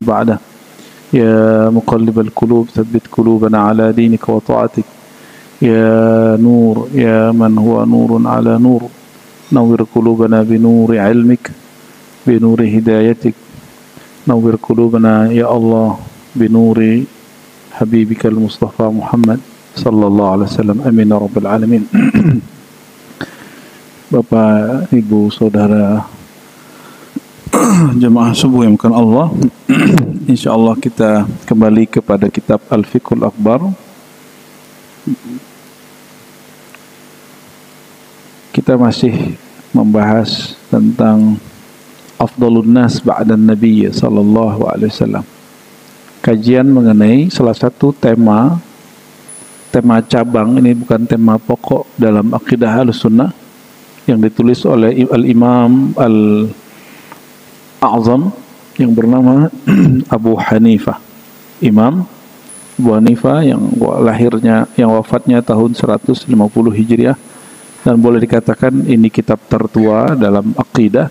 بعده يا مقلب القلوب ثبت قلوبنا على دينك وطاعتك يا نور يا من هو نور على نور نور قلوبنا بنور علمك بنور هدايتك نور قلوبنا يا الله بنور حبيبك المصطفى محمد صلى الله عليه وسلم amin ya rabbal alamin. Bapak, Ibu, Saudara jemaah subuh yang bukan Allah, insyaallah kita kembali kepada kitab Al-Fiqhul Akbar. Kita masih membahas tentang afdalun nas ba'dan nabiy sallallahu alaihi wasallam. Kajian mengenai salah satu tema cabang, ini bukan tema pokok dalam akidah Ahlussunnah, yang ditulis oleh Al-Imam Al-A'zam yang bernama Abu Hanifah. Imam Abu Hanifah yang wafatnya tahun 150 Hijriah, dan boleh dikatakan ini kitab tertua dalam akidah,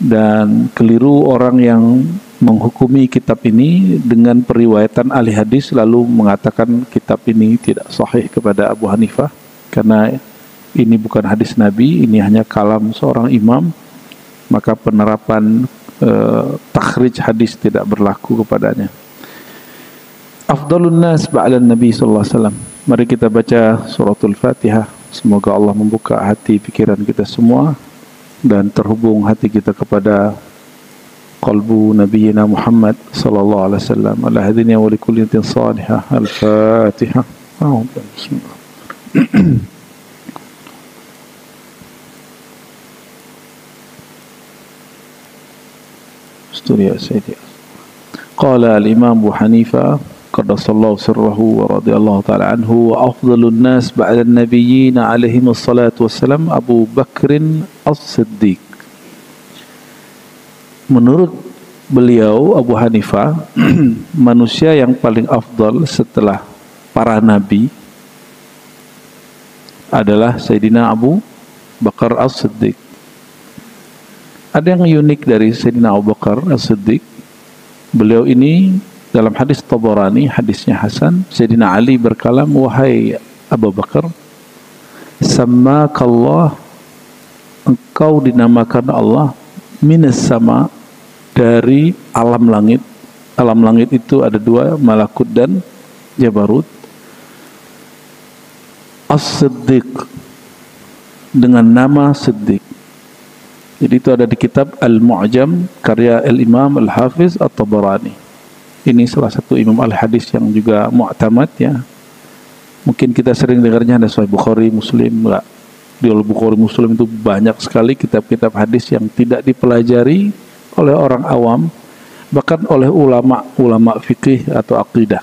dan keliru orang yang menghukumi kitab ini dengan periwayatan ahli hadis lalu mengatakan kitab ini tidak sahih kepada Abu Hanifah, karena ini bukan hadis Nabi, ini hanya kalam seorang imam, maka penerapan takhrij hadis tidak berlaku kepadanya. Afdalun nas ba'dan Nabi sallallahu alaihi wasallam. Mari kita baca suratul Fatihah. Semoga Allah membuka hati pikiran kita semua dan terhubung hati kita kepada qalbu Nabiyyina Muhammad sallallahu alaihi wasallam. Ala hadhihi wa likulli niyatin salihah. Al-Fatihah. Bismillah. Studia Sayyidi. Qala al-Imam Abu Hanifah qaddasallahu sirrahu wa radiyallahu ta'ala anhu wa afdalun nas ba'da an-nabiyyin alaihim assalatu wassalam Abu Bakrin As-Siddiq. Menurut beliau Abu Hanifah, manusia yang paling afdal setelah para nabi adalah Sayyidina Abu Bakar As-Siddiq. Ada yang unik dari Sayyidina Abu Bakar As-Siddiq. Beliau ini dalam hadis Tabarani, hadisnya Hasan, Sayyidina Ali berkalam, wahai Abu Bakar, sammakallah, engkau dinamakan Allah, minas sama, dari alam langit. Alam langit itu ada dua, malakut dan jabarut. As-Siddiq, dengan nama Siddiq. Jadi itu ada di kitab Al-Mu'jam karya Al-Imam Al-Hafiz At-Tabarani. Ini salah satu imam al-hadis yang juga mu'tamad ya. Mungkin kita sering dengarnya ada Sahih Bukhari, Muslim, enggak. Di Al-Bukhari, Muslim itu banyak sekali kitab-kitab hadis yang tidak dipelajari oleh orang awam, bahkan oleh ulama fikih atau akidah.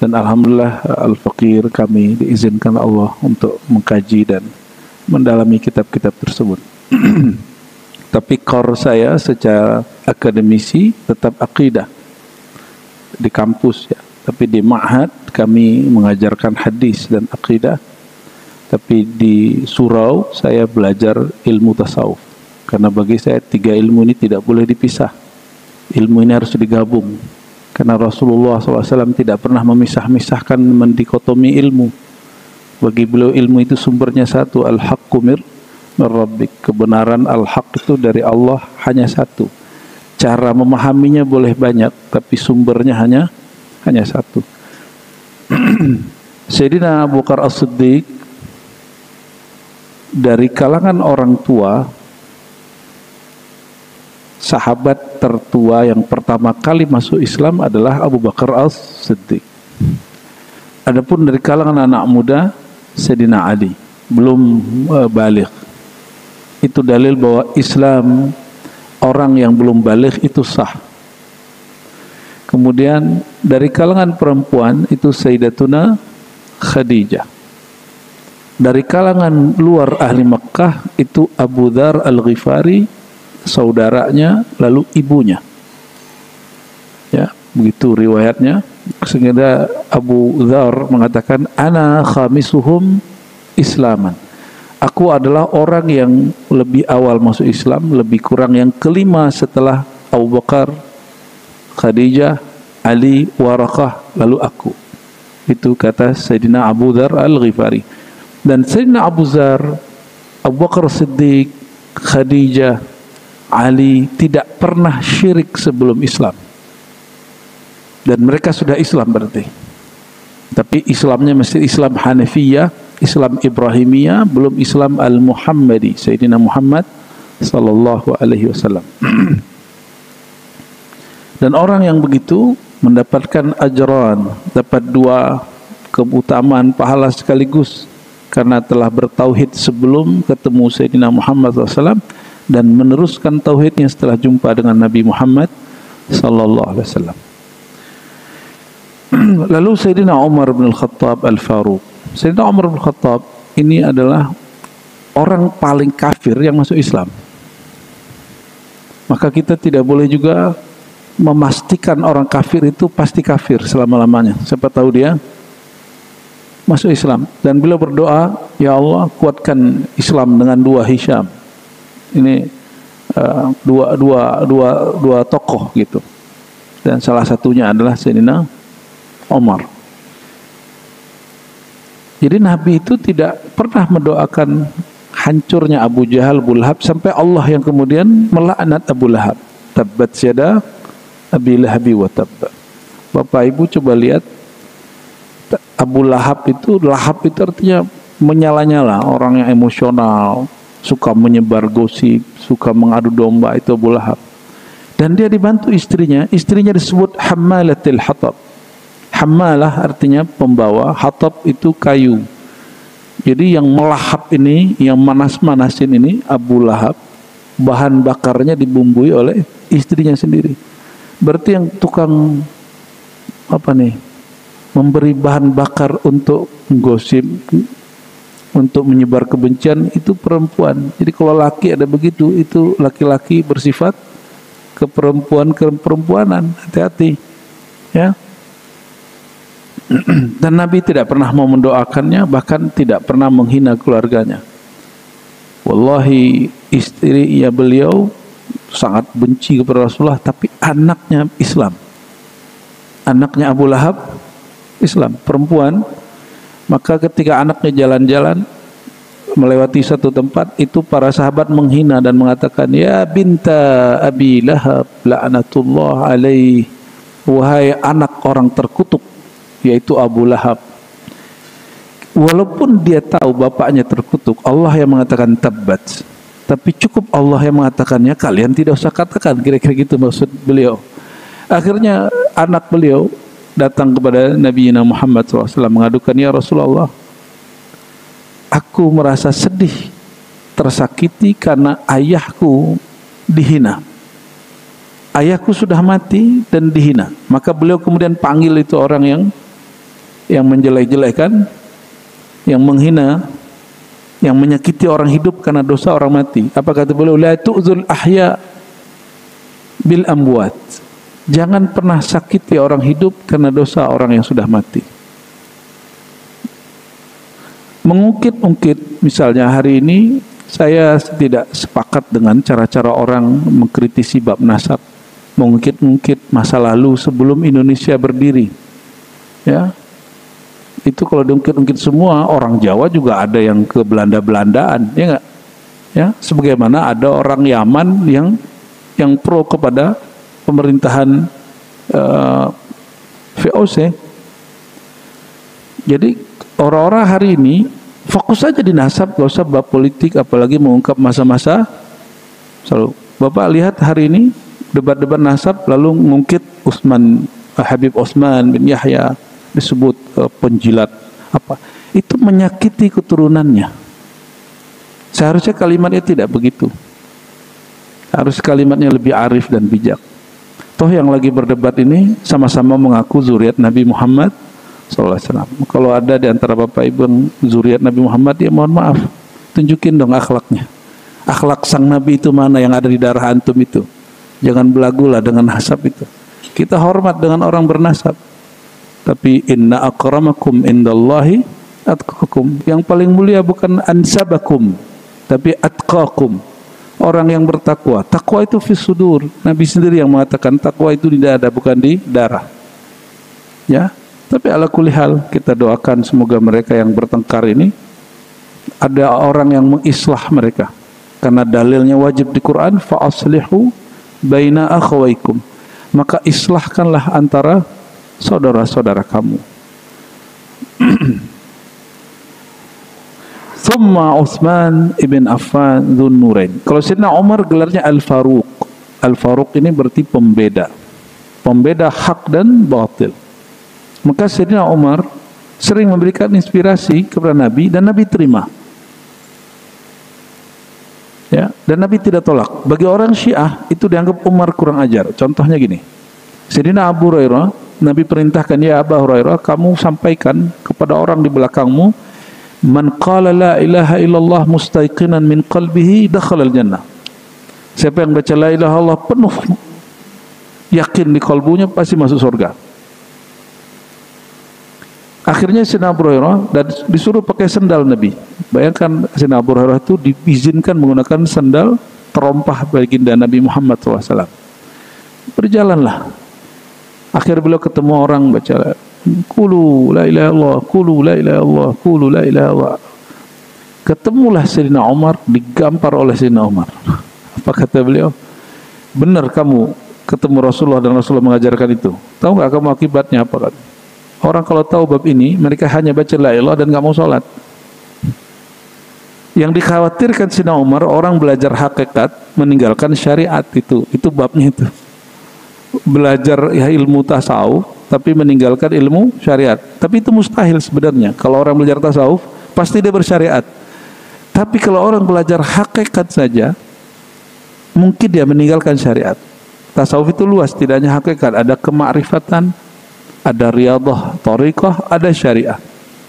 Dan alhamdulillah al-faqir kami diizinkan Allah untuk mengkaji dan mendalami kitab-kitab tersebut. Tapi core saya secara akademisi tetap akidah di kampus ya. Tapi di ma'had kami mengajarkan hadis dan akidah. Tapi di surau saya belajar ilmu tasawuf. Karena bagi saya tiga ilmu ini tidak boleh dipisah. Ilmu ini harus digabung. Karena Rasulullah SAW tidak pernah memisah-misahkan, mendikotomi ilmu. Bagi beliau ilmu itu sumbernya satu, al-haqqu mir rabbik. Kebenaran al-haq itu dari Allah hanya satu. Cara memahaminya boleh banyak, tapi sumbernya hanya satu. Sayyidina Abu Bakar As-Siddiq dari kalangan orang tua, sahabat tertua yang pertama kali masuk Islam adalah Abu Bakar As-Siddiq. Adapun dari kalangan anak muda, Sayyidina Ali belum baligh. Itu dalil bahwa Islam orang yang belum baligh itu sah. Kemudian dari kalangan perempuan itu Sayyidatuna Khadijah. Dari kalangan luar ahli Makkah itu Abu Dzar Al-Ghifari, saudaranya lalu ibunya. Ya, begitu riwayatnya. Sehingga Abu Dzar mengatakan, ana khamisuhum islaman. Aku adalah orang yang lebih awal masuk Islam, lebih kurang yang kelima setelah Abu Bakar Khadijah, Ali, Waraqah, lalu aku. Itu kata Sayyidina Abu Dzar Al-Ghifari. Dan Sayyidina Abu Dzar, Abu Bakar Siddiq, Khadijah, Ali tidak pernah syirik sebelum Islam. Dan mereka sudah Islam berarti. Tapi Islamnya masih Islam Hanifiyah, Islam Ibrahimiyah, belum Islam Al-Muhammadi, Sayyidina Muhammad sallallahu alaihi wasallam. Dan orang yang begitu mendapatkan ajran, dapat dua keutamaan pahala sekaligus, karena telah bertauhid sebelum ketemu Sayyidina Muhammad SAW dan meneruskan tauhidnya setelah jumpa dengan Nabi Muhammad sallallahu alaihi wasallam. Lalu Sayyidina Umar bin Al-Khattab Al-Faruq. Sayyidina Umar bin Al-Khattab ini adalah orang paling kafir yang masuk Islam. Maka kita tidak boleh juga memastikan orang kafir itu pasti kafir selama-lamanya. Siapa tahu dia masuk Islam. Dan beliau berdoa, ya Allah kuatkan Islam dengan dua Hisham. Ini dua tokoh gitu. Dan salah satunya adalah Sayyidina Umar. Jadi Nabi itu tidak pernah mendoakan hancurnya Abu Jahal, Abu Lahab, sampai Allah yang kemudian melaknat Abu Lahab. Tabbat yada Abi Lahabi wa tabba. Bapak Ibu coba lihat, Abu Lahab itu artinya menyala-nyala, orang yang emosional, suka menyebar gosip, suka mengadu domba, itu Abu Lahab. Dan dia dibantu istrinya disebut Hammalatil Hatab. Hammalah artinya pembawa, hatab itu kayu. Jadi yang melahap ini, yang manas-manasin ini Abu Lahab, bahan bakarnya dibumbui oleh istrinya sendiri. Berarti yang tukang memberi bahan bakar untuk gosip, untuk menyebar kebencian, itu perempuan. Jadi kalau laki ada begitu, itu laki-laki bersifat keperempuanan. Hati-hati, ya. Dan Nabi tidak pernah mau mendoakannya, bahkan tidak pernah menghina keluarganya. Wallahi, istri beliau sangat benci kepada Rasulullah, tapi anaknya Islam. Anaknya Abu Lahab Islam, perempuan. Maka ketika anaknya jalan-jalan melewati satu tempat, itu para sahabat menghina dan mengatakan, ya binta Abi Lahab la'natullah alaih, wahai anak orang terkutuk, yaitu Abu Lahab. Walaupun dia tahu bapaknya terkutuk, Allah yang mengatakan tabbat, tapi cukup Allah yang mengatakannya, kalian tidak usah katakan. Kira-kira gitu maksud beliau. Akhirnya anak beliau datang kepada Nabi Muhammad SAW mengadukan, ya Rasulullah, aku merasa sedih, tersakiti karena ayahku dihina. Ayahku sudah mati dan dihina. Maka beliau kemudian panggil itu orang yang menjelek-jelekan, yang menghina, yang menyakiti orang hidup karena dosa orang mati. Apa kata beliau? La tu'zul ahya bil amwat. Jangan pernah sakiti orang hidup karena dosa orang yang sudah mati. Mengungkit-ungkit, misalnya hari ini saya tidak sepakat dengan cara-cara orang mengkritisi bab nasab, mengungkit-ungkit masa lalu sebelum Indonesia berdiri. Ya, itu kalau diungkit-ungkit semua, orang Jawa juga ada yang ke Belanda-Belandaan, ya enggak? Ya, sebagaimana ada orang Yaman yang pro kepada pemerintahan VOC. Jadi orang-orang hari ini fokus saja di nasab, gak usah bab politik, apalagi mengungkap masa-masa. Selalu Bapak lihat hari ini debat-debat nasab, lalu ngungkit Habib Utsman bin Yahya, disebut penjilat apa, itu menyakiti keturunannya. Seharusnya kalimatnya tidak begitu. Harus kalimatnya lebih arif dan bijak. Toh yang lagi berdebat ini sama-sama mengaku zuriat Nabi Muhammad SAW. Kalau ada di antara Bapak Ibu yang zuriat Nabi Muhammad, ya mohon maaf, tunjukin dong akhlaknya. Akhlak sang Nabi itu mana yang ada di darah antum itu. Jangan belagulah dengan nasab itu. Kita hormat dengan orang bernasab, tapi inna akramakum indallahi atqakum. Yang paling mulia bukan ansabakum, tapi atqakum. orang yang bertakwa. Takwa itu fis sudur. Nabi sendiri yang mengatakan takwa itu di dada, bukan di darah. Ya, tapi ala kulli hal kita doakan semoga mereka yang bertengkar ini ada orang yang mengislah mereka. Karena dalilnya wajib di Quran, fa aslihu baina akhawaikum. Maka islahkanlah antara saudara-saudara kamu. Thumma Utsman ibn Affan dzun nurain. Kalau Sayyidina Umar gelarnya Al-Faruq. Al-Faruq ini berarti pembeda. Pembeda hak dan batil. Maka Sayyidina Umar sering memberikan inspirasi kepada Nabi dan Nabi terima. Ya, dan Nabi tidak tolak. Bagi orang Syiah itu dianggap Umar kurang ajar. Contohnya gini. Sayyidina Abu Hurairah, Nabi perintahkan, ya Abu Hurairah, kamu sampaikan kepada orang di belakangmu, man qala la ilaha illallah mustaiqinan min qalbihi dakhala al-jannah. Siapa yang baca la ilaha illallah penuh yakin di kalbunya pasti masuk surga. Akhirnya Sayyidina Abu Hurairah dan disuruh pakai sendal Nabi. Bayangkan Sayyidina Abu Hurairah itu diizinkan menggunakan sendal terompah baginda Nabi Muhammad SAW. Berjalanlah. Akhirnya beliau ketemu orang baca Qulu la ilaha illallah, qulu la ilaha illallah, qulu la ilaha illallah. Ketemulah Sayyidina Umar, digampar oleh Sayyidina Umar. Apa kata beliau? Benar kamu ketemu Rasulullah dan Rasulullah mengajarkan itu. Tahu nggak kamu akibatnya apa? Orang kalau tahu bab ini, mereka hanya baca la ilaha dan nggak mau sholat. Yang dikhawatirkan Sayyidina Umar, orang belajar hakikat meninggalkan syariat itu babnya itu. Belajar ya, ilmu tasawuf tapi meninggalkan ilmu syariat. Tapi itu mustahil sebenarnya. Kalau orang belajar tasawuf pasti dia bersyariat. Tapi kalau orang belajar hakikat saja mungkin dia meninggalkan syariat. Tasawuf itu luas, tidak hanya hakikat, ada kemakrifatan, ada riyadhah, thariqah, ada syariah.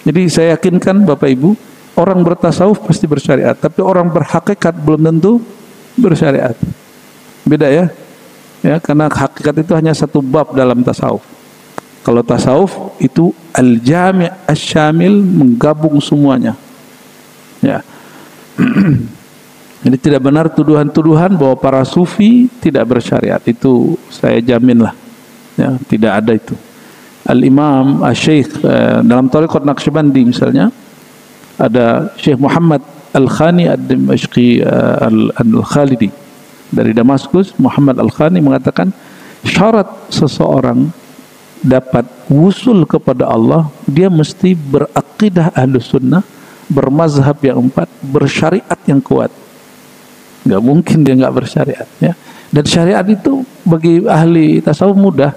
Jadi saya yakinkan Bapak Ibu, orang bertasawuf pasti bersyariat, tapi orang berhakikat belum tentu bersyariat. Beda ya? Ya, karena hakikat itu hanya satu bab dalam tasawuf. Kalau tasawuf itu al-jami' asy-syamil, menggabung semuanya. Ya. Jadi tidak benar tuduhan-tuduhan bahwa para sufi tidak bersyariat. Itu saya jaminlah. Ya, tidak ada itu. Al-Imam Asy-Syaikh dalam Thariqat Naqsyabandi misalnya ada Syekh Muhammad Al-Khani Ad-Dimashqi Al-Khalidi dari Damaskus. Muhammad Al-Khani mengatakan syarat seseorang dapat wusul kepada Allah, dia mesti berakidah Ahlus Sunnah, bermazhab yang 4, bersyariat yang kuat. Nggak mungkin dia nggak bersyariat, ya. Dan syariat itu bagi ahli tasawuf mudah.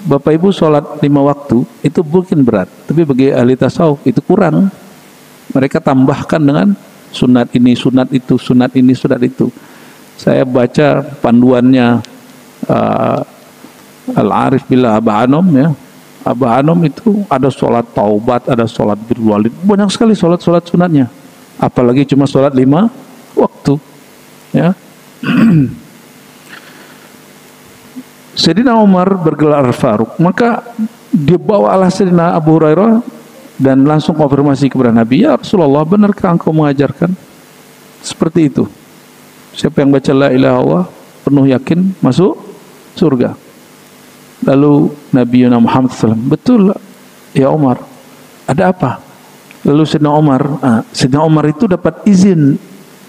Bapak Ibu sholat 5 waktu itu mungkin berat, tapi bagi ahli tasawuf itu kurang. Mereka tambahkan dengan sunat ini, sunat itu, sunat ini, sunat itu. Saya baca panduannya Al-Arif Billah Aba Anom, ya. Aba Anom itu ada sholat taubat, ada sholat birrul walid, banyak sekali sholat-sholat sunatnya. Apalagi cuma sholat 5 waktu, ya. Sayyidina Umar bergelar Faruq, maka dia bawalah Sayyidina Abu Hurairah dan langsung konfirmasi kepada Nabi, ya Rasulullah, benarkah engkau mengajarkan seperti itu? Siapa yang baca la ilaha illallah penuh yakin masuk surga. Lalu Nabi Muhammad SAW, betul ya Umar, ada apa? Lalu Sayyidina Umar itu dapat izin,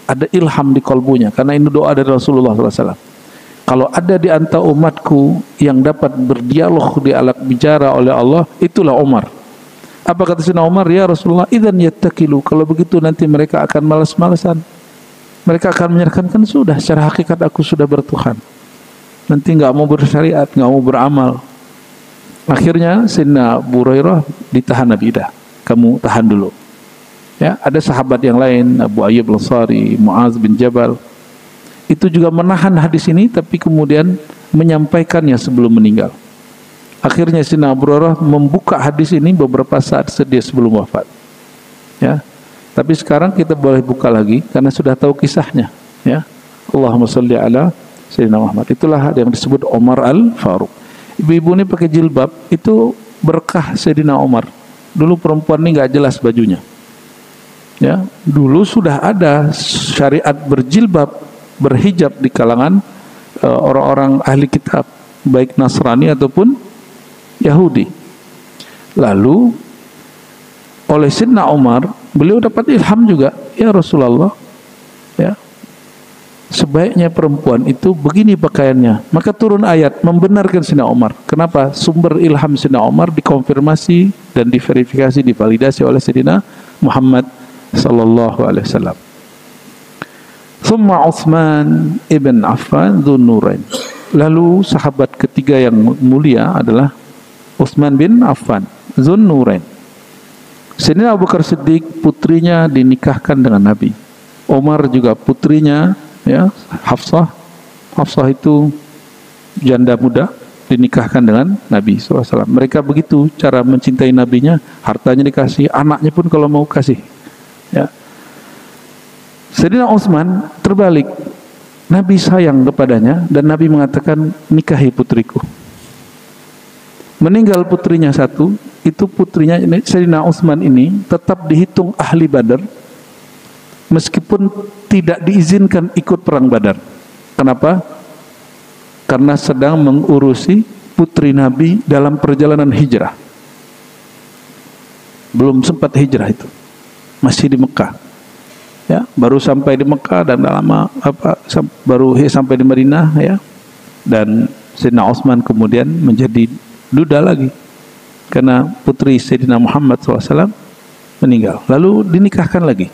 ada ilham di kalbunya, karena ini doa dari Rasulullah SAW. Kalau ada di antara umatku yang dapat berdialog di alat bicara oleh Allah, itulah Umar. Apa kata Sayyidina Umar? Ya Rasulullah, idzan yattakilu, kalau begitu nanti mereka akan malas-malasan. Mereka akan menyerahkan, kan sudah, secara hakikat aku sudah bertuhan. Nanti nggak mau bersyariat, nggak mau beramal. Akhirnya Sayyidina Abu Hurairah ditahan Nabi, dah, kamu tahan dulu. Ya, ada sahabat yang lain, Abu Ayyub Al-Ansari, Muaz bin Jabal, itu juga menahan hadis ini, tapi kemudian menyampaikannya sebelum meninggal. Akhirnya Sayyidina Abu Hurairah membuka hadis ini beberapa saat sebelum wafat. Ya. Tapi sekarang kita boleh buka lagi karena sudah tahu kisahnya, ya. Allahumma shalli ala Sayyidina Muhammad. Itulah yang disebut Umar Al-Faruq. Ibu-ibu ini pakai jilbab, itu berkah Sayyidina Umar. Dulu perempuan ini nggak jelas bajunya. Ya, dulu sudah ada syariat berjilbab, berhijab di kalangan orang-orang ahli kitab, baik Nasrani ataupun Yahudi. Lalu oleh Sayyidina Umar, beliau dapat ilham juga, ya Rasulullah, ya, sebaiknya perempuan itu begini pakaiannya. Maka turun ayat membenarkan Sayyidina Umar. Kenapa? Sumber ilham Sayyidina Umar dikonfirmasi dan diverifikasi, divalidasi oleh Sayyidina Muhammad sallallahu alaihi wasallam. Thumma Utsman ibn Affan dzun nurain. Lalu sahabat ketiga yang mulia adalah Utsman bin Affan dzun nurain. Sayyidina Abu Bakar Siddiq putrinya dinikahkan dengan Nabi. Umar juga putrinya, ya, Hafsah. Hafsah itu janda muda dinikahkan dengan Nabi SAW. Mereka begitu cara mencintai nabinya, hartanya dikasih, anaknya pun kalau mau kasih. Ya. Sayyidina Utsman terbalik, Nabi sayang kepadanya dan Nabi mengatakan nikahi putriku. Meninggal putrinya satu, itu putrinya Sayyidina Utsman ini tetap dihitung ahli Badar meskipun tidak diizinkan ikut perang Badar. Kenapa? Karena sedang mengurusi putri Nabi dalam perjalanan hijrah. Belum sempat hijrah itu, masih di Mekah. Ya, baru sampai di Mekah dan lama baru sampai di Madinah, ya. Dan Sayyidina Utsman kemudian menjadi duda lagi karena putri Sayyidina Muhammad SAW meninggal. Lalu dinikahkan lagi.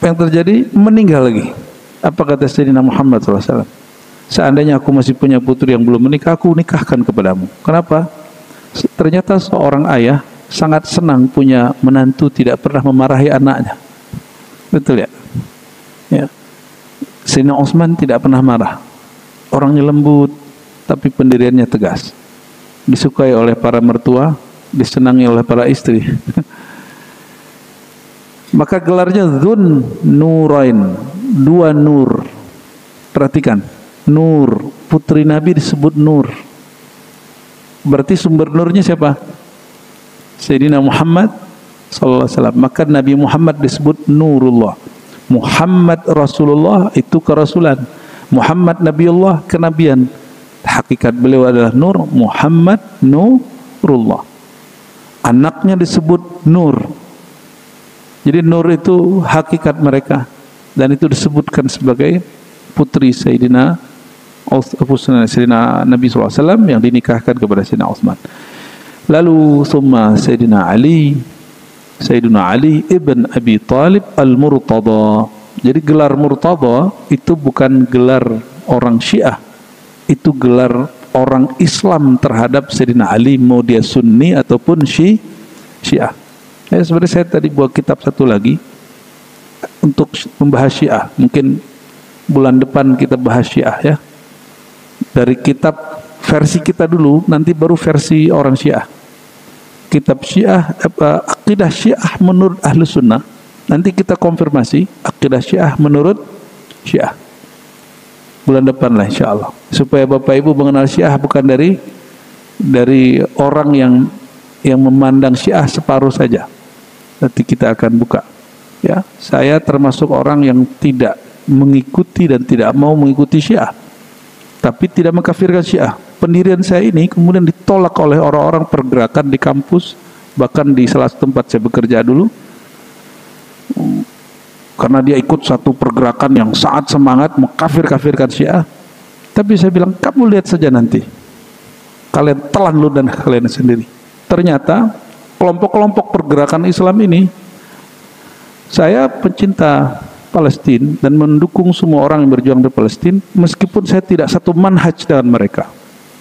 Apa yang terjadi? Meninggal lagi. Apa kata Sayyidina Muhammad SAW? Seandainya aku masih punya putri yang belum menikah, aku nikahkan kepadamu. Kenapa? Ternyata seorang ayah sangat senang punya menantu tidak pernah memarahi anaknya. Betul ya? Ya. Sayyidina Utsman tidak pernah marah. Orangnya lembut, tapi pendiriannya tegas. Disukai oleh para mertua, disenangi oleh para istri. Maka gelarnya Dzun Nurain, dua nur. Perhatikan, nur, putri Nabi disebut nur. Berarti sumber nurnya siapa? Sayyidina Muhammad sallallahu alaihi wasallam. Maka Nabi Muhammad disebut Nurullah. Muhammad Rasulullah itu kerasulan. Muhammad Nabiullah kenabian. Hakikat beliau adalah Nur. Muhammad Nurullah. Anaknya disebut Nur. Jadi Nur itu hakikat mereka, dan itu disebutkan sebagai putri Sayyidina Nabi SAW yang dinikahkan kepada Sayyidina Utsman. Lalu summa Sayyidina Ali ibn Abi Talib al-Murtada. Jadi gelar Murtada itu bukan gelar orang Syiah, itu gelar orang Islam terhadap Sayyidina Ali, mau dia Sunni ataupun Syiah. Ya, sebenarnya saya tadi buat kitab satu lagi untuk membahas Syiah. Mungkin bulan depan kita bahas Syiah, ya. Dari kitab versi kita dulu, nanti baru versi orang Syiah. Kitab Syiah, akidah Syiah menurut Ahlu Sunnah. Nanti kita konfirmasi akidah Syiah menurut Syiah. Bulan depan lah insya Allah. Supaya Bapak Ibu mengenal Syiah bukan dari orang yang memandang Syiah separuh saja. Nanti kita akan buka. Ya, saya termasuk orang yang tidak mengikuti dan tidak mau mengikuti Syiah, tapi tidak mengkafirkan Syiah. Pendirian saya ini kemudian ditolak oleh orang-orang pergerakan di kampus, bahkan di salah satu tempat saya bekerja dulu, karena dia ikut satu pergerakan yang sangat semangat mengkafir-kafirkan Syiah. Tapi saya bilang, kamu lihat saja nanti, kalian telan ludah kalian sendiri. Ternyata kelompok-kelompok pergerakan Islam ini, saya pencinta Palestina dan mendukung semua orang yang berjuang di Palestina, meskipun saya tidak satu manhaj dengan mereka.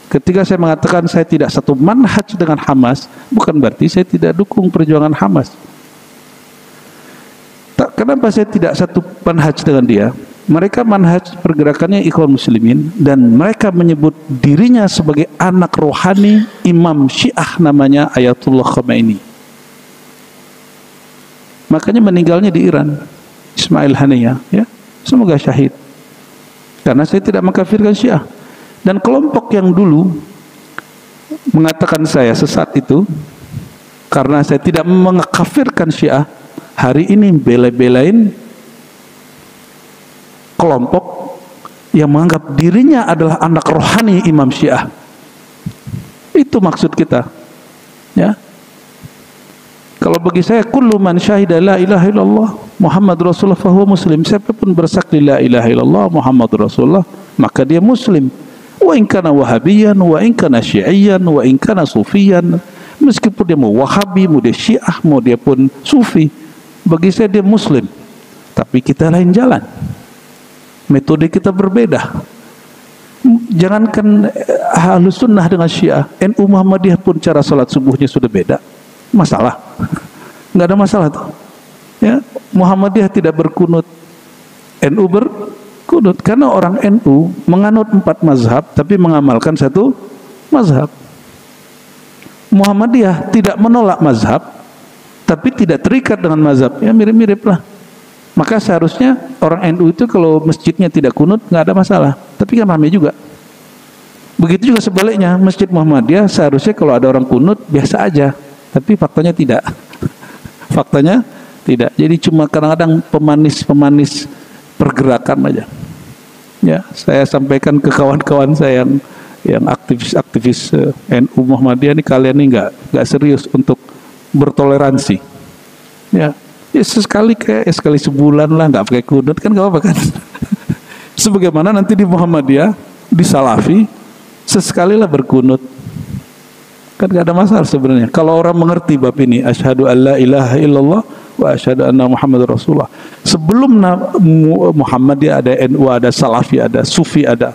Ketika saya mengatakan saya tidak satu manhaj dengan Hamas, bukan berarti saya tidak dukung perjuangan Hamas. Kenapa saya tidak satu manhaj dengan dia? Mereka manhaj pergerakannya Ikhwan Muslimin, dan mereka menyebut dirinya sebagai anak rohani Imam Syiah namanya Ayatullah Khomeini. Makanya meninggalnya di Iran, Ismail Haniyah, ya. Semoga syahid. Karena saya tidak mengkafirkan Syiah. Dan kelompok yang dulu mengatakan saya sesat itu, Karena saya tidak mengkafirkan Syiah, hari ini bela-belain kelompok yang menganggap dirinya adalah anak rohani Imam Syiah. Itu maksud kita, ya. Kalau bagi saya, kullu man syahida la ilaha illallah Muhammad Rasulullah fahuwa muslim. Siapapun bersaksi la ilaha illallah Muhammad Rasulullah, maka dia muslim. Wa in kana wahabiyan, wa in kana syi'iyan, wa in kana sufiyan. Meskipun dia mau wahabi, mau dia syiah, mau dia pun sufi, bagi saya dia muslim. Tapi kita lain jalan, metode kita berbeda. Jangankan Ahlus Sunnah dengan Syiah, NU Muhammadiyah pun cara salat subuhnya sudah beda. Masalah? Nggak ada masalah tuh. Ya, Muhammadiyah tidak berkunut, NU berkunut, karena orang NU menganut 4 mazhab tapi mengamalkan 1 mazhab. Muhammadiyah tidak menolak mazhab tapi tidak terikat dengan mazhab. Ya mirip-mirip lah. Maka seharusnya orang NU itu kalau masjidnya tidak kunut nggak ada masalah, tapi kan ramai juga. Begitu juga sebaliknya, masjid Muhammadiyah seharusnya kalau ada orang kunut biasa aja, tapi faktanya tidak. Faktanya tidak. Jadi cuma kadang-kadang pemanis pergerakan aja. Ya, saya sampaikan ke kawan-kawan saya yang aktivis NU Muhammadiyah, ini kalian ini nggak serius untuk bertoleransi. Ya, sekali sekali sebulan lah nggak pakai kunut kan nggak apa-apa kan. Sebagaimana nanti di Muhammadiyah, di Salafi sesekali lah berkunut. Kan gak ada masalah sebenarnya. Kalau orang mengerti bab ini, asyhadu an la ilaha illallah wa asyhadu anna Muhammadar Rasulullah. Sebelum Muhammadiyah ada, NU ada, Salafi ada, Sufi ada.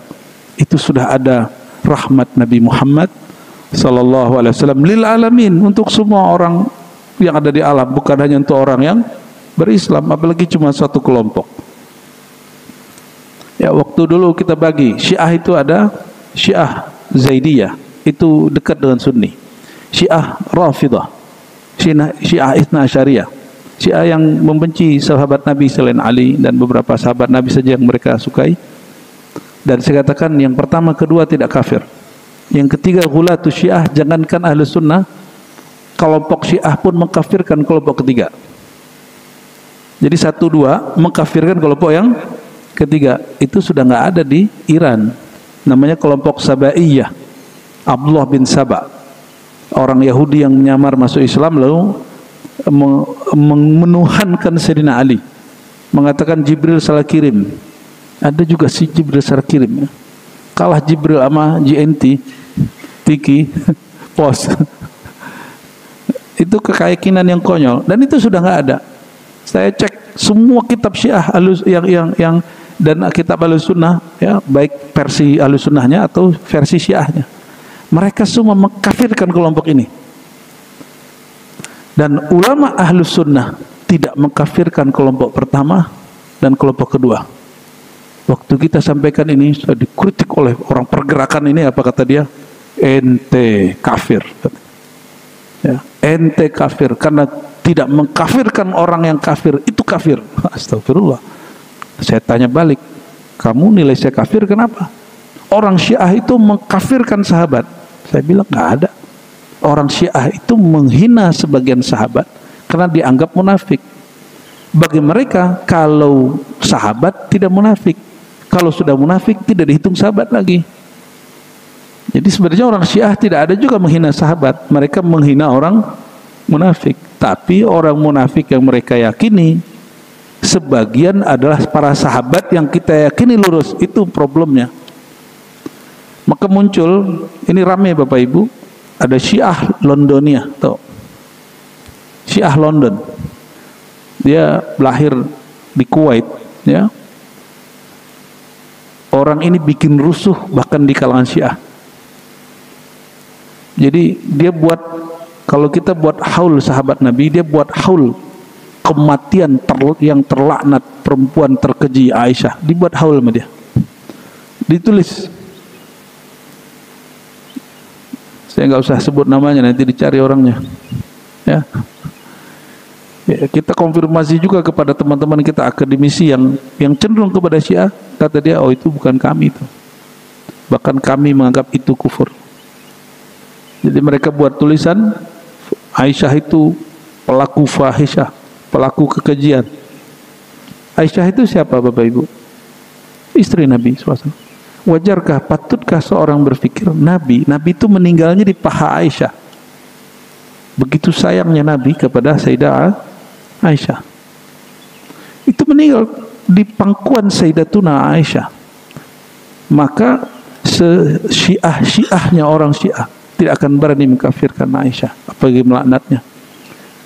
Itu sudah ada rahmat Nabi Muhammad sallallahu alaihi wasallam lil alamin, untuk semua orang yang ada di alam, bukan hanya untuk orang yang berislam, apalagi cuma satu kelompok. Ya, waktu dulu kita bagi, Syiah itu ada Syiah Zaidiyah, itu dekat dengan Sunni. Syiah Rafidah, Syiah Itsna Asyariyah, Syiah yang membenci sahabat Nabi selain Ali dan beberapa sahabat Nabi saja yang mereka sukai. Dan saya katakan yang pertama, kedua tidak kafir. Yang ketiga, ghulatus Syiah, jangankan Ahlus Sunnah, kelompok Syiah pun mengkafirkan kelompok ketiga. Jadi 1-2 mengkafirkan kelompok yang ketiga. Itu sudah nggak ada di Iran. Namanya kelompok Sabaiyah. Abdullah bin Saba, orang Yahudi yang menyamar masuk Islam lalu menuhankan Sayyidina Ali, mengatakan Jibril salah kirim. Ada juga si Jibril salah kirim, ya. Kalah Jibril sama GNT Tiki Pos. Itu keyakinan yang konyol, dan itu sudah nggak ada. Saya cek semua kitab Syiah yang dan kitab Ahlus Sunnah, ya, baik versi Ahlus Sunnahnya atau versi Syiahnya, mereka semua mengkafirkan kelompok ini. Dan ulama Ahlus Sunnah tidak mengkafirkan kelompok pertama dan kelompok kedua. Waktu kita sampaikan ini sudah dikritik oleh orang pergerakan ini, apa kata dia? Ente kafir. Ya, ente kafir karena tidak mengkafirkan orang yang kafir, itu kafir. Astagfirullah. Saya tanya balik, kamu nilai saya kafir kenapa? Orang Syiah itu mengkafirkan sahabat. Saya bilang nggak ada. Orang Syiah itu menghina sebagian sahabat karena dianggap munafik. Bagi mereka, kalau sahabat tidak munafik, kalau sudah munafik tidak dihitung sahabat lagi. Jadi sebenarnya orang Syiah tidak ada juga menghina sahabat, mereka menghina orang munafik. Tapi orang munafik yang mereka yakini sebagian adalah para sahabat yang kita yakini lurus, itu problemnya. Maka muncul, ini ramai Bapak Ibu, ada Syiah Londonia, tuh. Syiah London. Dia lahir di Kuwait, ya. Orang ini bikin rusuh bahkan di kalangan Syiah. Jadi dia buat, kalau kita buat haul sahabat Nabi, dia buat haul kematian yang terlaknat perempuan terkeji Aisyah, dibuat haul sama dia, ditulis. Saya nggak usah sebut namanya, nanti dicari orangnya, ya. Ya, kita konfirmasi juga kepada teman-teman kita akademisi yang cenderung kepada Syiah, kata dia, oh itu bukan kami itu, bahkan kami menganggap itu kufur. Jadi mereka buat tulisan Aisyah itu pelaku fahisyah, pelaku kekejian. Aisyah itu siapa Bapak Ibu? Istri Nabi SAW. Wajarkah, patutkah seorang berpikir Nabi itu meninggalnya di paha Aisyah? Begitu sayangnya Nabi kepada Sayyidah Aisyah. Itu meninggal di pangkuan Sayyidatuna Aisyah. Maka syiahnya orang Syiah tidak akan berani mengkafirkan Aisyah, apalagi melaknatnya.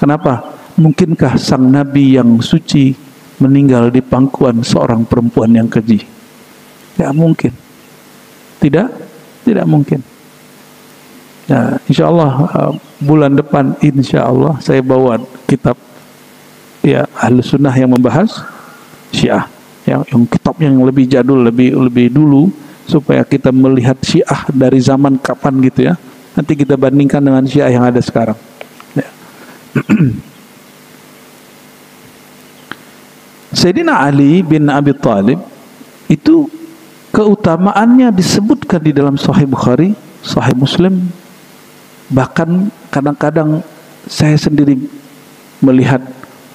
Kenapa? Mungkinkah sang Nabi yang suci meninggal di pangkuan seorang perempuan yang keji? Tidak mungkin. Tidak mungkin. Ya, insya Allah bulan depan insya Allah saya bawa kitab ya Ahlus Sunnah yang membahas Syiah, yang kitab yang lebih jadul, lebih dulu, supaya kita melihat Syiah dari zaman kapan gitu ya. Nanti kita bandingkan dengan Syiah yang ada sekarang. Ya. Sayyidina Ali bin Abi Thalib itu keutamaannya disebutkan di dalam Sahih Bukhari, Sahih Muslim. Bahkan kadang-kadang saya sendiri melihat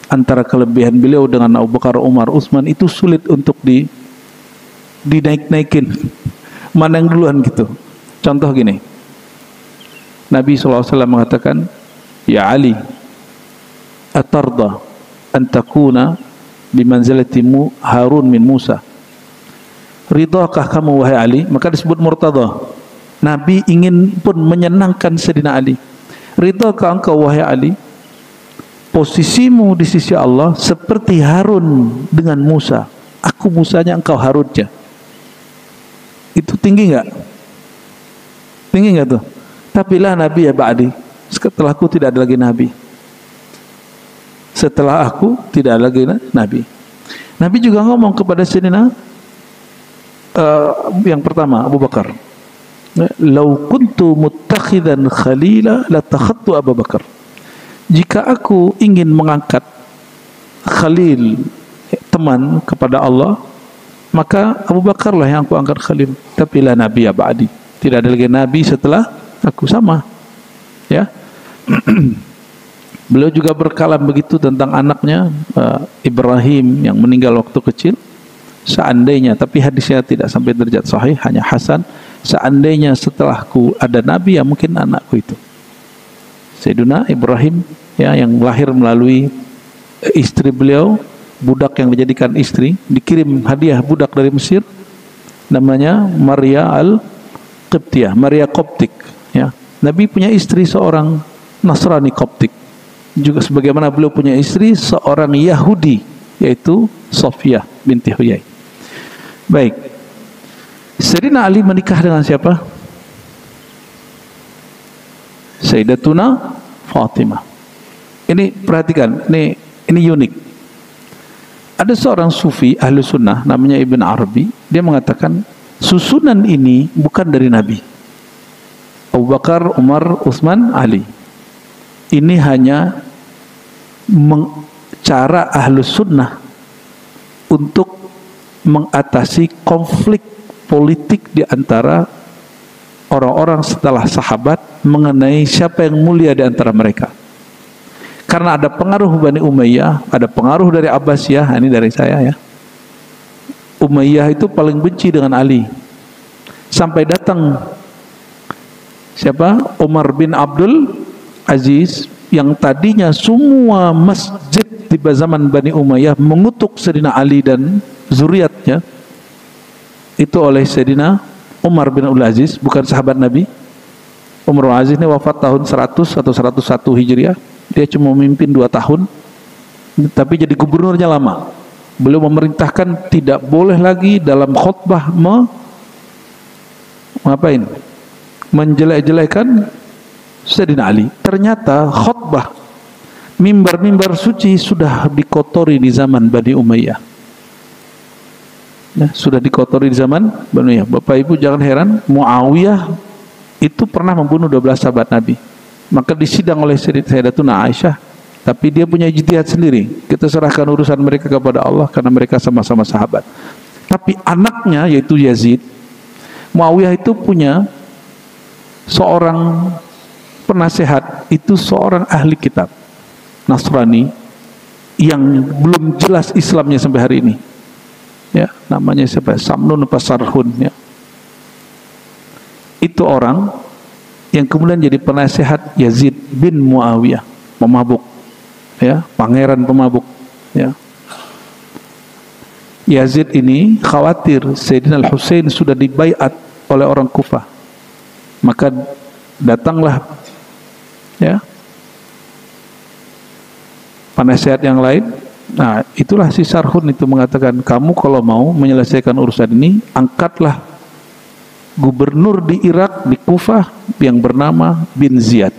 antara kelebihan beliau dengan Abu Bakar, Umar, Utsman itu sulit untuk dinaik-naikin. Mana yang duluan gitu. Contoh gini, Nabi SAW mengatakan, Ya Ali, atarda an takuna bimanzalatimu Harun min Musa. Ridhakah kamu wahai Ali? Maka disebut murtada. Nabi ingin pun menyenangkan Sayyidina Ali. Ridhakah engkau wahai Ali, posisimu di sisi Allah seperti Harun dengan Musa. Aku Musanya, engkau Harunnya. Itu tinggi enggak? Tinggi enggak tuh? Tapi lah Nabi ya ba'di. Setelahku tidak ada lagi Nabi. Setelah aku tidak ada lagi Nabi. Nabi juga ngomong kepada Sayyidina yang pertama Abu Bakar, "Lau kuntu muttakhidan khalila latakhadtu Abu Bakar." Jika aku ingin mengangkat khalil, teman kepada Allah, maka Abu Bakar lah yang aku angkat khalil. Tapi la nabi ya ba'di. Tidak ada lagi nabi setelah aku, sama. Ya. Beliau juga berkalam begitu tentang anaknya Ibrahim yang meninggal waktu kecil. Seandainya, tapi hadisnya tidak sampai derajat sahih, hanya hasan. Seandainya setelahku ada nabi, ya mungkin anakku itu. Sayyidina Ibrahim ya, yang lahir melalui istri beliau, budak yang dijadikan istri, dikirim hadiah budak dari Mesir, namanya Maria al-Qibtiyah, Maria Koptik ya. Nabi punya istri seorang Nasrani Koptik, juga sebagaimana beliau punya istri seorang Yahudi, yaitu Sofia binti Huyai. Baik, Sayyidina Ali menikah dengan siapa? Sayyidatuna Fatimah. Ini perhatikan, ini unik. Ada seorang sufi ahli sunnah namanya Ibn Arabi. Dia mengatakan susunan ini bukan dari Nabi. Abu Bakar, Umar, Utsman, Ali. Ini hanya cara ahli sunnah untuk mengatasi konflik politik di antara orang-orang setelah sahabat mengenai siapa yang mulia di antara mereka. Karena ada pengaruh Bani Umayyah, ada pengaruh dari Abbasiyah, ini dari saya ya. Umayyah itu paling benci dengan Ali. Sampai datang siapa? Umar bin Abdul Aziz, yang tadinya semua masjid di zaman Bani Umayyah mengutuk Sayyidina Ali dan zuriatnya, itu oleh Sayyidina Umar bin Abdul Aziz, bukan sahabat Nabi. Umar bin Aziz ini wafat tahun 100 atau 101 Hijriah. Dia cuma memimpin 2 tahun, tapi jadi gubernurnya lama. Beliau memerintahkan tidak boleh lagi dalam khutbah menjelek-jelekan Sayyidina Ali. Ternyata khutbah mimbar-mimbar suci sudah dikotori di zaman Bani Umayyah. Ya, sudah dikotori di zaman Bani Umayyah. Bapak Ibu jangan heran, Muawiyah itu pernah membunuh 12 sahabat Nabi. Maka disidang oleh Sayyidatuna Aisyah, tapi dia punya ijtihad sendiri. Kita serahkan urusan mereka kepada Allah karena mereka sama-sama sahabat. Tapi anaknya yaitu Yazid, Muawiyah itu punya seorang penasehat itu seorang ahli kitab Nasrani yang belum jelas Islamnya sampai hari ini. Ya, namanya siapa? Samnun apa Sarhun, ya. Itu orang yang kemudian jadi penasehat Yazid bin Muawiyah, pemabuk, ya, pangeran pemabuk, ya. Yazid ini khawatir Sayyidina Al-Husain sudah dibaiat oleh orang Kufah. Maka datanglah, ya, penasehat yang lain. Nah, itulah si Sarhun itu mengatakan, kamu kalau mau menyelesaikan urusan ini, angkatlah gubernur di Irak, di Kufah, yang bernama bin Ziyad.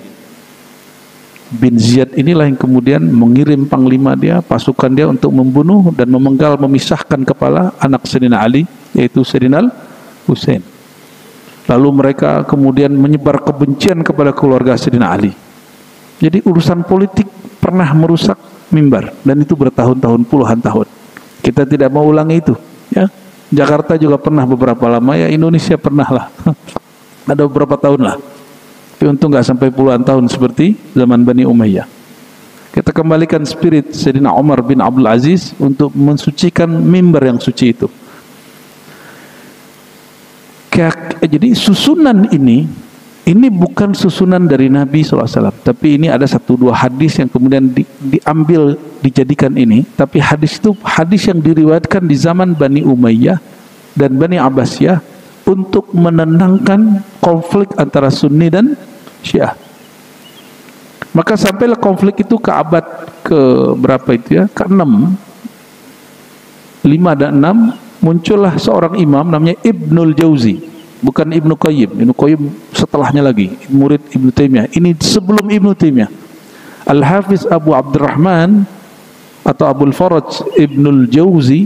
Bin Ziyad inilah yang kemudian mengirim panglima dia, pasukan dia untuk membunuh dan memenggal, memisahkan kepala anak Sayyidina Ali, yaitu Sayyidina Husain. Lalu mereka kemudian menyebar kebencian kepada keluarga Sayyidina Ali. Jadi urusan politik pernah merusak mimbar, dan itu bertahun-tahun, puluhan tahun. Kita tidak mau ulangi itu, ya. Jakarta juga pernah beberapa lama, ya, Indonesia pernah lah. Ada beberapa tahun lah. Tapi untung nggak sampai puluhan tahun seperti zaman Bani Umayyah. Kita kembalikan spirit Sayyidina Umar bin Abdul Aziz untuk mensucikan mimbar yang suci itu. Jadi susunan ini bukan susunan dari Nabi SAW, tapi ini ada 1-2 hadis yang kemudian diambil, dijadikan ini. Tapi hadis itu hadis yang diriwayatkan di zaman Bani Umayyah dan Bani Abbasiyah untuk menenangkan konflik antara Sunni dan Syiah. Maka sampailah konflik itu ke abad ke berapa itu, ya, ke-6, 5 dan 6, muncullah seorang imam namanya Ibnul Jauzi, bukan Ibnu Qayyim. Ibnu Qayyim setelahnya lagi, murid Ibnu Taimiyah. Ini sebelum Ibnu Taimiyah. Al-Hafiz Abu Abdurrahman atau Abul Faraj Ibnul Jauzi,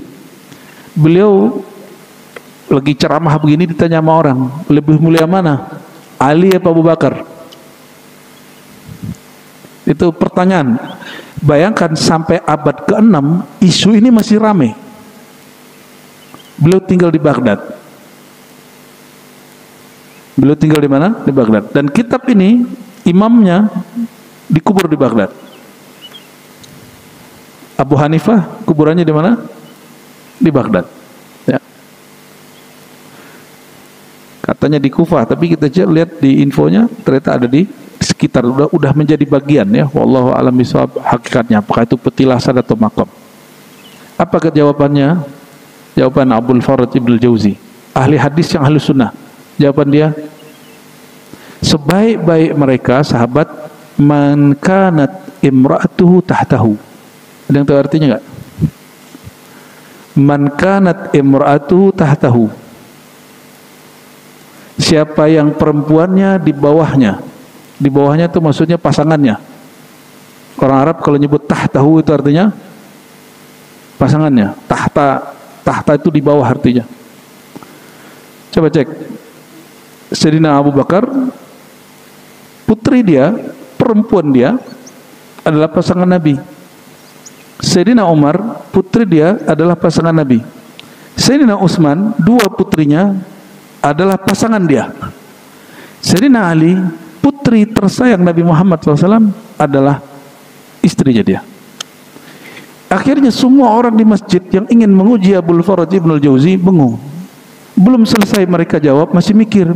beliau lagi ceramah begini, ditanya sama orang, lebih mulia mana, Ali apa Abu Bakar? Itu pertanyaan. Bayangkan sampai abad ke-6 isu ini masih ramai. Beliau tinggal di Baghdad. Beliau tinggal di mana? Di Baghdad. Dan kitab ini imamnya dikubur di Baghdad. Abu Hanifah kuburannya di mana? Di Baghdad. Ya. Katanya di Kufah, tapi kita lihat di infonya ternyata ada di sekitar, udah menjadi bagian, ya. Wallahu a'lam bishawab hakikatnya, apakah itu petilasan atau makam. Apa jawabannya? Jawaban Abul Faraj Ibnul Jauzi, ahli hadis yang ahli sunnah. Jawaban dia, sebaik-baik mereka sahabat, man kanat imra'atuhu tahtahu. Ada yang tahu artinya enggak? Man kanat imra'atuhu tahtahu, siapa yang perempuannya di bawahnya. Di bawahnya itu maksudnya pasangannya. Orang Arab kalau nyebut tahtahu itu artinya pasangannya. Tahta itu di bawah artinya. Coba cek. Sayyidina Abu Bakar, putri dia, perempuan dia adalah pasangan Nabi. Sayyidina Umar, putri dia adalah pasangan Nabi. Sayyidina Utsman, 2 putrinya adalah pasangan dia. Sayyidina Ali, putri tersayang Nabi Muhammad SAW, adalah istrinya dia. Akhirnya semua orang di masjid yang ingin menguji Abul Faraj Ibnul Jauzi bengong. Belum selesai mereka jawab, masih mikir.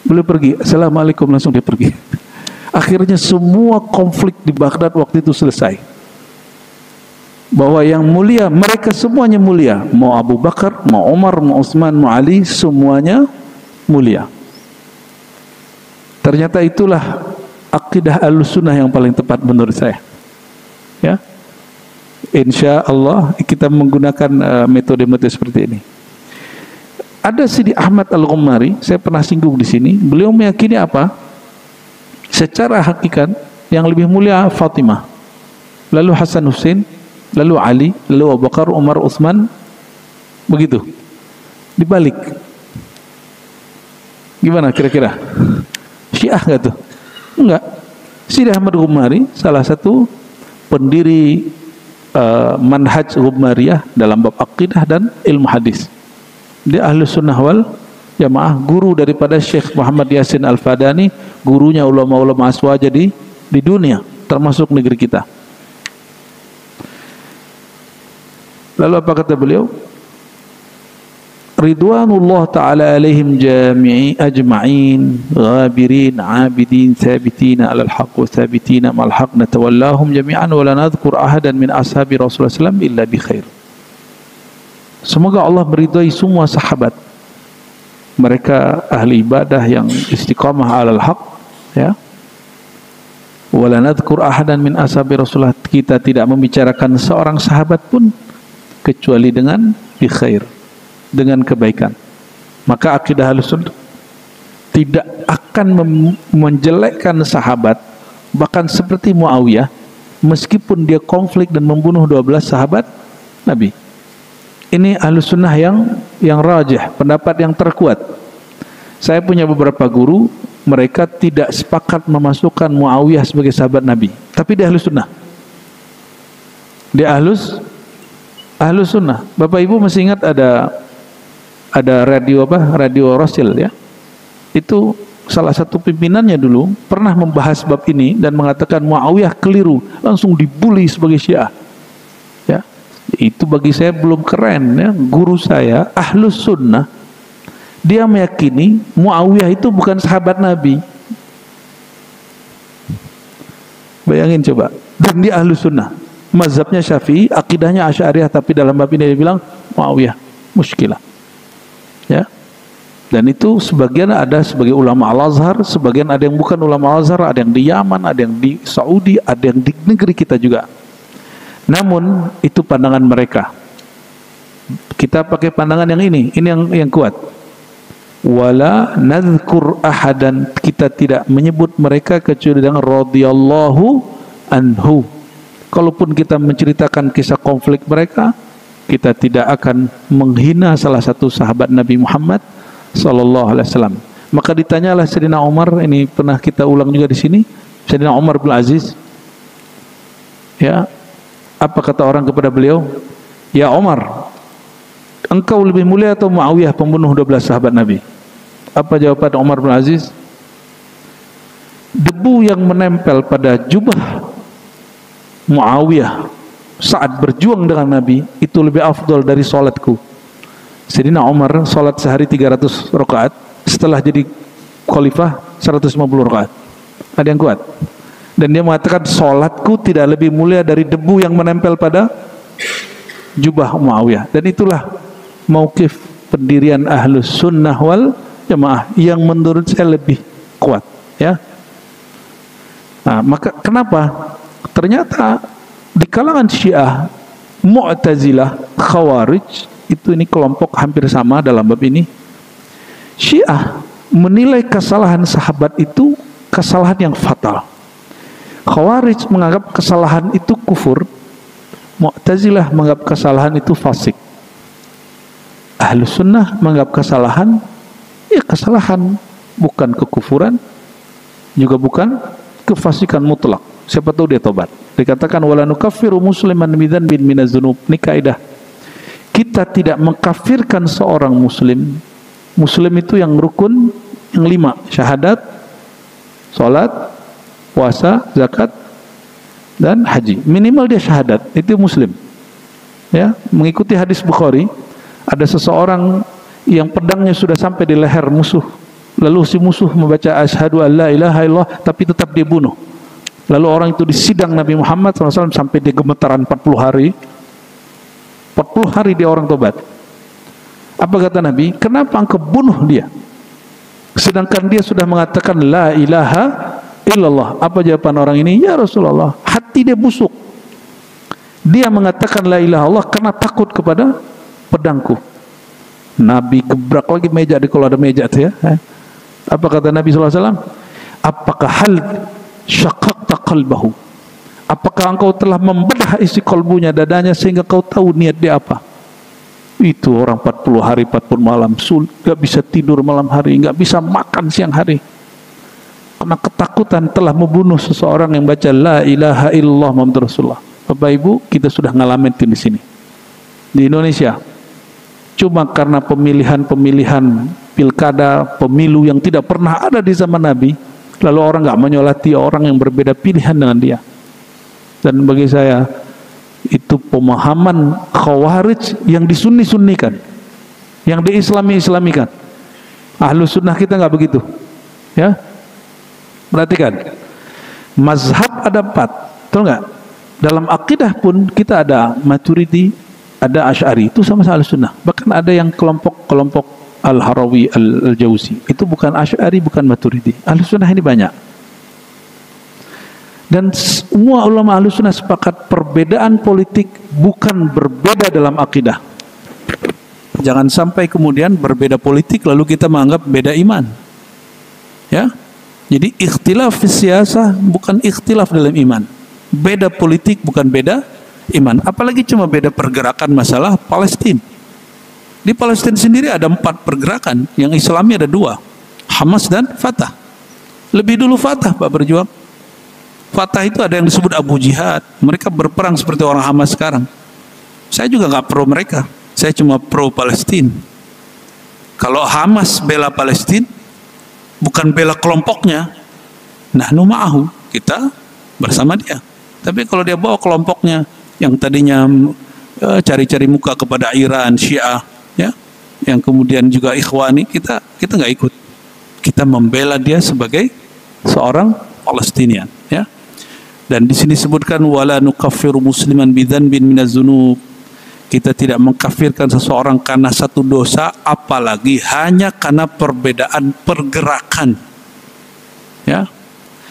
Beliau pergi, assalamualaikum, langsung dia pergi. Akhirnya semua konflik di Baghdad waktu itu selesai. Bahwa yang mulia, mereka semuanya mulia. Mau Abu Bakar, mau Umar, mau Utsman, mau Ali, semuanya mulia. Ternyata itulah akidah Ahlussunnah yang paling tepat menurut saya. Ya, insya Allah kita menggunakan metode-metode seperti ini. Ada Sidi Ahmad Al-Ghummari, saya pernah singgung di sini. Beliau meyakini apa? Secara hakikat yang lebih mulia Fatimah, lalu Hasan Hussein, lalu Ali, lalu Abu Bakar, Umar, Utsman, begitu. Dibalik. Gimana kira-kira? Syiah nggak tuh? Enggak. Sidi Ahmad Ghummari salah satu pendiri manhaj Ghummariyah dalam bab akidah dan ilmu hadis. Dia ahli sunnah wal Jamaah, guru daripada Syekh Muhammad Yasin Al-Fadani, gurunya ulama-ulama aswaja di dunia, termasuk negeri kita. Lalu apa kata beliau? Ridwanullah ta'ala alaihim ajma'in ghabirin abidin thabitin alal haq wa thabitin ma'al haq natawallahum jami'an wa la nadhkur ahadan min ashabi Rasulullah SAW illa bi khair. Semoga Allah meridai semua sahabat, mereka ahli ibadah yang istiqamah alal haq, ya. Wa la nadhkur ahadan min ashabi Rasulullah, kita tidak membicarakan seorang sahabat pun kecuali dengan bi khair, dengan kebaikan. Maka akidah Ahlussunnah tidak akan menjelekkan sahabat, bahkan seperti Muawiyah, meskipun dia konflik dan membunuh 12 sahabat Nabi. Ini Ahlussunnah yang rajih, pendapat yang terkuat. Saya punya beberapa guru, mereka tidak sepakat memasukkan Muawiyah sebagai sahabat Nabi, tapi dia Ahlussunnah. Dia Ahlussunnah. Bapak Ibu masih ingat ada radio Rasil, ya. Itu salah satu pimpinannya dulu pernah membahas bab ini dan mengatakan Muawiyah keliru, langsung dibully sebagai Syiah. Ya. Itu bagi saya belum keren, ya. Guru saya Ahlussunnah, dia meyakini Muawiyah itu bukan sahabat Nabi. Bayangin coba. Dan dia Ahlussunnah, mazhabnya Syafi'i, akidahnya Asy'ariyah, tapi dalam bab ini dia bilang Muawiyah muskilah. Ya. Dan itu sebagian ada sebagai ulama Al-Azhar, sebagian ada yang bukan ulama Al-Azhar, ada yang di Yaman, ada yang di Saudi, ada yang di negeri kita juga. Namun itu pandangan mereka. Kita pakai pandangan yang ini yang kuat. Wala nadhkur ahadan, kita tidak menyebut mereka kecuali dengan radhiyallahu anhu. Kalaupun kita menceritakan kisah konflik mereka, kita tidak akan menghina salah satu sahabat Nabi Muhammad sallallahu alaihi wasallam. Maka ditanyalah Sayyidina Umar, ini pernah kita ulang juga di sini, Sayyidina Umar bin Aziz. Ya, apa kata orang kepada beliau? Ya Umar, engkau lebih mulia atau Muawiyah pembunuh 12 sahabat Nabi? Apa jawaban Umar bin Aziz? Debu yang menempel pada jubah Muawiyah saat berjuang dengan Nabi itu lebih afdal dari salatku. Sayyidina Umar salat sehari 300 rakaat, setelah jadi khalifah 150 rakaat. Ada yang kuat. Dan dia mengatakan salatku tidak lebih mulia dari debu yang menempel pada jubah Muawiyah. Dan itulah mauqif pendirian Ahlussunnah wal Jamaah yang menurut saya lebih kuat, ya. Nah, maka kenapa? Ternyata di kalangan Syiah, Mu'tazilah, Khawarij, itu ini kelompok hampir sama dalam bab ini. Syiah menilai kesalahan sahabat itu kesalahan yang fatal. Khawarij menganggap kesalahan itu kufur. Mu'tazilah menganggap kesalahan itu fasik. Ahlussunnah menganggap kesalahan, ya kesalahan, bukan kekufuran, juga bukan kefasikan mutlak. Siapa tahu dia tobat. Dikatakan wala nukaffiru musliman bidzanbin minaz-dzunub. Ini kaidah. Kita tidak mengkafirkan seorang muslim. Muslim itu yang rukun yang 5, syahadat, salat, puasa, zakat, dan haji. Minimal dia syahadat, itu muslim. Ya, mengikuti hadis Bukhari, ada seseorang yang pedangnya sudah sampai di leher musuh. Lalu si musuh membaca asyhadu an la ilaha illallah, tapi tetap dia bunuh. Lalu orang itu disidang Nabi Muhammad SAW sampai dia gemetaran 40 hari. 40 hari dia orang tobat. Apa kata Nabi? Kenapa engkau bunuh dia? Sedangkan dia sudah mengatakan la ilaha illallah. Apa jawaban orang ini? Ya Rasulullah, hati dia busuk. Dia mengatakan la ilaha illallah karena takut kepada pedangku. Nabi gebrak lagi meja, kalau ada meja tuh, ya. Apa kata Nabi SAW? Apakah hal syaqaqta qalbahu? Apakah engkau telah membedah isi kalbunya, dadanya, sehingga kau tahu niat dia apa? Itu orang 40 hari 40 malam gak bisa tidur malam hari, gak bisa makan siang hari, karena ketakutan telah membunuh seseorang yang baca la ilaha illallah Muhammad Rasulullah. Bapak Ibu, kita sudah ngalamin itu di sini di Indonesia. Cuma karena pemilihan pilkada, pemilu yang tidak pernah ada di zaman Nabi, lalu orang nggak menyolati orang yang berbeda pilihan dengan dia. Dan bagi saya itu pemahaman Khawarij yang disunni-sunnikan, yang diislami-islamikan. Ahlus sunnah kita nggak begitu, ya. Perhatikan, mazhab ada 4, betul nggak? Dalam akidah pun kita ada Maturidi, ada Asy'ari, itu sama-sama Ahlus sunnah. Bahkan ada yang kelompok Al-Harawi, Al-Jauzi, itu bukan Asy'ari, bukan Maturidi. Ahlus sunnah ini banyak. Dan semua ulama Ahlus sunnah sepakat perbedaan politik bukan berbeda dalam akidah. Jangan sampai kemudian berbeda politik lalu kita menganggap beda iman. Ya. Jadi ikhtilaf fi siyasah bukan ikhtilaf dalam iman. Beda politik bukan beda iman. Apalagi cuma beda pergerakan masalah Palestina. Di Palestina sendiri ada 4 pergerakan, yang Islami ada 2, Hamas dan Fatah. Lebih dulu Fatah, Pak, berjuang. Fatah itu ada yang disebut Abu Jihad. Mereka berperang seperti orang Hamas sekarang. Saya juga nggak pro mereka. Saya cuma pro Palestina. Kalau Hamas bela Palestina, bukan bela kelompoknya, nahnu ma'ahu, kita bersama dia. Tapi kalau dia bawa kelompoknya yang tadinya cari-cari muka kepada Iran, Syiah, ya, yang kemudian juga Ikhwani, kita nggak ikut. Kita membela dia sebagai seorang Palestinian, ya. Dan di sini disebutkan wala nukaffiru musliman bidzanbin minaz-dzunub. Kita tidak mengkafirkan seseorang karena satu dosa, apalagi hanya karena perbedaan pergerakan. Ya.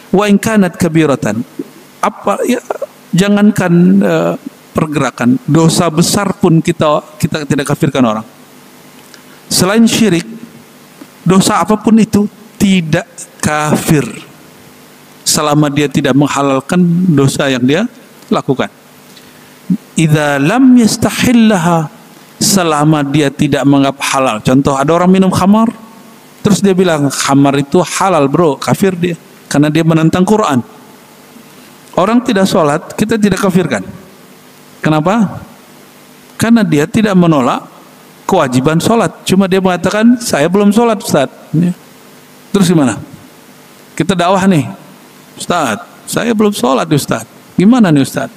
Wa in kanat kabiratan. Apa ya, jangankan pergerakan, dosa besar pun kita tidak kafirkan orang. Selain syirik, dosa apapun itu tidak kafir selama dia tidak menghalalkan dosa yang dia lakukan. Idza lam yastahillaha, selama dia tidak menganggap halal. Contoh, ada orang minum khamar, terus dia bilang khamar itu halal, bro, kafir dia karena dia menentang Quran. Orang tidak sholat, kita tidak kafirkan. Kenapa? Karena dia tidak menolak kewajiban sholat, cuma dia mengatakan saya belum sholat, Ustaz. Terus gimana? Kita dakwah nih, Ustaz, saya belum sholat, Ustaz. Gimana nih, Ustaz?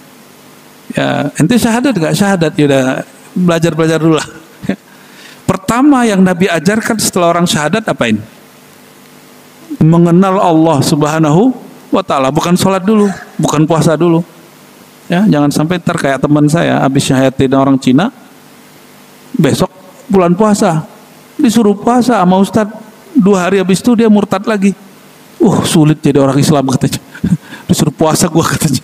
Ya, ente syahadat gak? Syahadat, yaudah belajar dulu lah. Pertama yang Nabi ajarkan setelah orang syahadat apain? Mengenal Allah Subhanahu wa ta'ala. Bukan sholat dulu, bukan puasa dulu. Ya, jangan sampai ntar kayak teman saya habis syahadatin orang Cina, besok bulan puasa disuruh puasa sama Ustadz, 2 hari habis itu dia murtad lagi. Sulit jadi orang Islam katanya. Disuruh puasa gua katanya.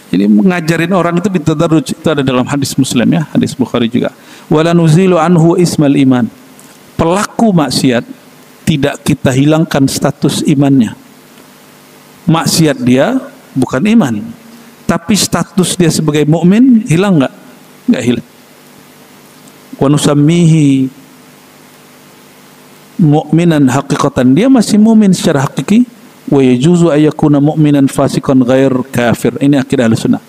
Jadi mengajarin orang itu bitadarruj, itu ada dalam hadis Muslim, ya, hadis Bukhari juga. Wala nuzilu anhu ismal iman. Pelaku maksiat tidak kita hilangkan status imannya. Maksiat dia bukan iman, tapi status dia sebagai mukmin hilang nggak? Nggak hilang. Wa nusammihi mu'minan haqiqatan, dia masih mukmin secara hakiki. Wa yajuzu ayyakuna mu'minan fasiqan ghair kafir. Ini akidah Ahlussunnah.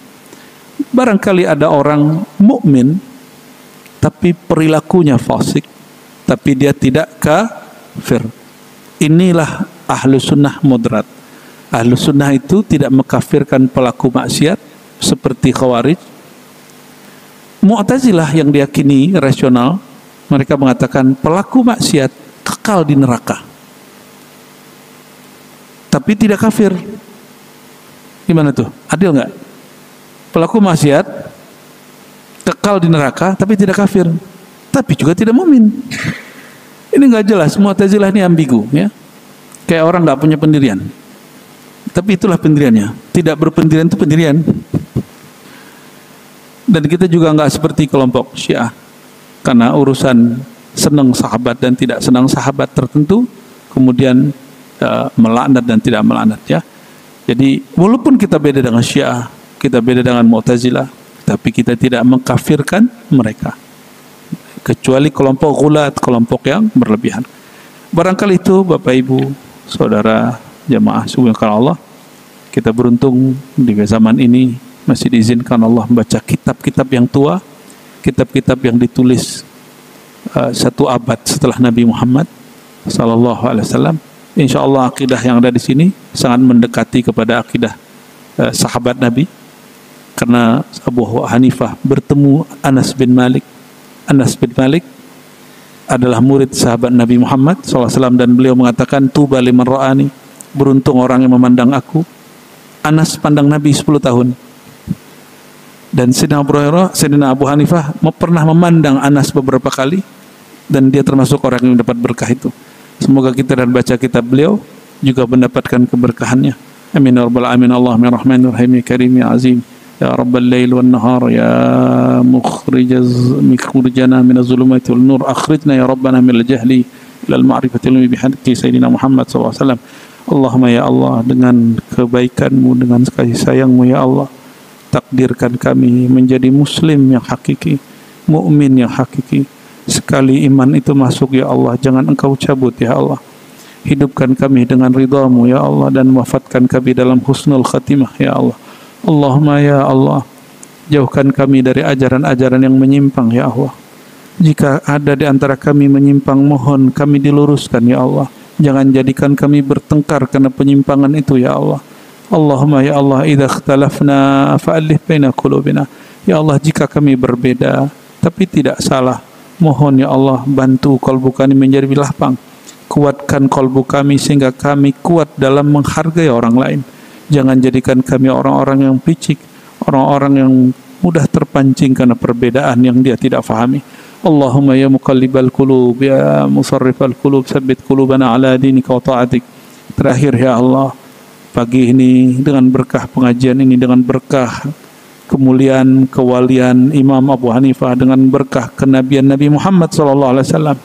Barangkali ada orang mukmin tapi perilakunya fasik, tapi dia tidak kafir. Inilah Ahlussunnah moderat. Ahlussunnah itu tidak mengkafirkan pelaku maksiat seperti Khawarij. Mu'tazilah yang diyakini rasional, mereka mengatakan pelaku maksiat kekal di neraka, tapi tidak kafir. Gimana tuh? Adil nggak? Pelaku maksiat kekal di neraka tapi tidak kafir, tapi juga tidak mukmin. Ini nggak jelas. Mu'tazilah ini ambigu, ya. Kayak orang nggak punya pendirian, tapi itulah pendiriannya. Tidak berpendirian itu pendirian. Dan kita juga nggak seperti kelompok Syiah, karena urusan senang sahabat dan tidak senang sahabat tertentu kemudian melaknat dan tidak melaknat, ya. Jadi walaupun kita beda dengan Syiah, kita beda dengan Mu'tazilah, tapi kita tidak mengkafirkan mereka, kecuali kelompok ghulat, kelompok yang berlebihan. Barangkali itu Bapak Ibu Saudara jamaah subhanallah, Allah, kita beruntung di zaman ini masih diizinkan Allah membaca kitab-kitab yang tua, kitab-kitab yang ditulis satu abad setelah Nabi Muhammad sallallahu alaihi wasallam. Insyaallah akidah yang ada di sini sangat mendekati kepada akidah sahabat Nabi, karena Abu Hanifah bertemu Anas bin Malik. Anas bin Malik adalah murid sahabat Nabi Muhammad SAW, dan beliau mengatakan, tuba liman ra'ani, beruntung orang yang memandang aku. Anas pandang Nabi 10 tahun. Dan Sayyidina Abu Hanifah pernah memandang Anas beberapa kali, dan dia termasuk orang yang dapat berkah itu. Semoga kita dan baca kitab beliau juga mendapatkan keberkahannya. Amin ya rabbal alamin. Allahumma rahmanir rahim ya karim ya azim ya rabbal lail wan nahar ya mukhrijana min az-zulumati wal nur, akhrijna ya rabbana min al-jahli ila al-ma'rifati bi haqqi sayyidina Muhammad sallallahu alaihi wasallam. Allahumma ya Allah, dengan kebaikan-Mu, dengan kasih sayang-Mu ya Allah, takdirkan kami menjadi muslim yang hakiki, mukmin yang hakiki. Sekali iman itu masuk ya Allah, jangan Engkau cabut ya Allah. Hidupkan kami dengan ridha-Mu ya Allah, dan wafatkan kami dalam husnul khatimah ya Allah. Allahumma ya Allah, jauhkan kami dari ajaran-ajaran yang menyimpang ya Allah. Jika ada di antara kami menyimpang, mohon kami diluruskan ya Allah. Jangan jadikan kami bertengkar karena penyimpangan itu ya Allah. Allahumma ya Allah, idza ikhtalafna fa'alif baina qulubina. Ya Allah, jika kami berbeda tapi tidak salah, mohon ya Allah, bantu kalbu kami menjadi lapang. Kuatkan kalbu kami sehingga kami kuat dalam menghargai orang lain. Jangan jadikan kami orang-orang yang picik, orang-orang yang mudah terpancing karena perbedaan yang dia tidak fahami. Allahumma ya muqallibal qulub, ya musarrifal qulub, tsabbit qulubana ala dinika wa ta'atik. Terakhir ya Allah, pagi ini dengan berkah pengajian ini, dengan berkah kemuliaan kewalian Imam Abu Hanifah, dengan berkah kenabian Nabi Muhammad sallallahu alaihi wasallam,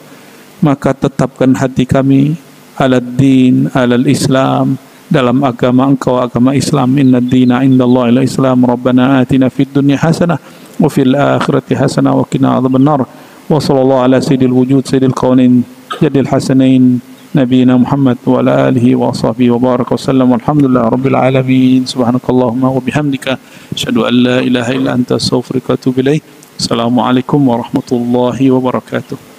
maka tetapkan hati kami alad din, alal Islam, dalam agama Engkau, agama Islam. Inna ad-dina indallahi al-Islam. Rabbana atina fid dunya hasanah wa fil akhirati hasanah wa qina adzabannar. Wa sallallahu ala sayyidil wujud sayyidil kaunin jadil hasanain nabiyina Muhammad wa ala alihi wa sahbihi wa baraka wa sallam. Alhamdulillah rabbil alamin. Subhanakallahumma wa bihamdika asyhadu an la ilaha illa anta astaghfiruka wa atubu ilaik. Assalamualaikum warahmatullahi wabarakatuh.